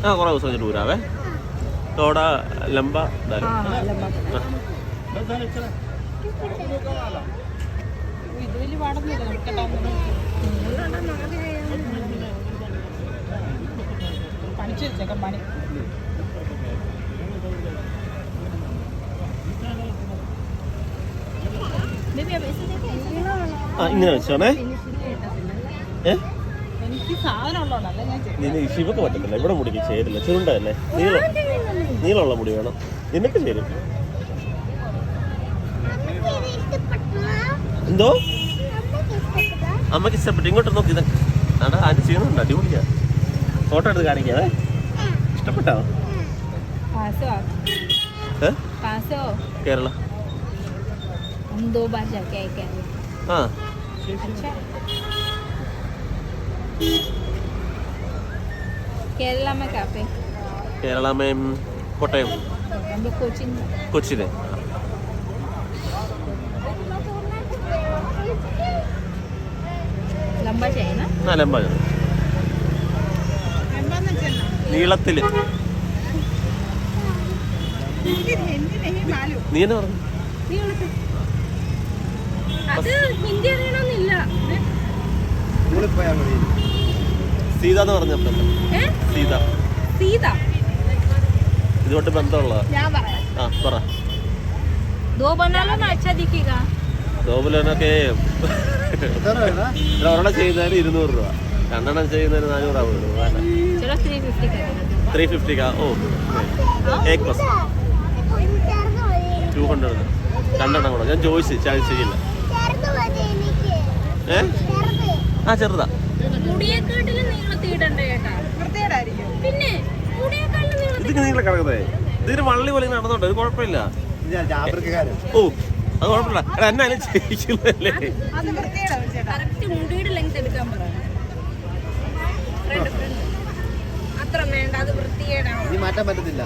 हाँ കുറേ ദിവസം കഴിഞ്ഞിട്ട് ഊരാവേ थोड़ा लंबा दाल ഇങ്ങനെ വെച്ചോണേ നിനക്ക് ശിവക്ക് പറ്റത്തില്ല ഇവിടെ മുടിക്ക് ചേരില്ല ചുരുണ്ട തന്നെ നീളമുള്ള മുടി വേണം നിനക്ക് ചേരും എന്തോ അമ്മക്ക് ഇഷ്ടപ്പെട്ടു ഇങ്ങോട്ട് നോക്കി അടാ ആദ്യം ചെയ്യുന്നുണ്ട് അടിപൊളിയാ ഫോട്ടോ എടുത്ത് കാണിക്കാതെ ഇഷ്ടപ്പെട്ടോ കേരള ആ केरला में क्या पे? केरला में कोटयम हम लोग कोचिन कोचिन है लंबा चाहिए ना? हाँ लंबा നീളത്തില് നീ എന്നാ പറഞ്ഞു അത് ഹിന്ദി അറിയണമെന്നില്ല സീത എന്ന് പറഞ്ഞപ്പോ സീത സീത ഇതുകൊണ്ട് ബന്ധമുള്ളതാ ഞാൻ പറയാം ആ പറ दो बना लो ना अच्छा दिखेगा ദോബലനൊക്കെ ഒരെണ്ണം ചെയ്യുന്നതിന് 200 രൂപ രണ്ടെണ്ണം ചെയ്യുന്നതിന് 400 ആവുള്ളൂ चलो 350 का 350 का ओ एक बस 200 രണ്ടെണ്ണം കൂടെ ഞാൻ ചോദിച്ചു ചെയ്യില്ല ആ ചെറുതാ മുടിയെക്കാട്ടിലും നീളത്തിടണ്ടേ ചേട്ടാ പിന്നെ ഇതിന് നീളം കിടക്കുന്നേ ഇതിന് വള്ളി പോലെ നടന്നോട്ടോ ഇത് കുഴപ്പമില്ല ഓ അത് കുഴപ്പമില്ല എന്നാലും ചെയ്യിക്കുന്നല്ലേ മുടിയുടെ ലെങ്ത് എടുക്കാൻ പറയാം അത്ര വേണ്ട അത് വൃത്തിയേടാ മാറ്റാൻ പറ്റത്തില്ല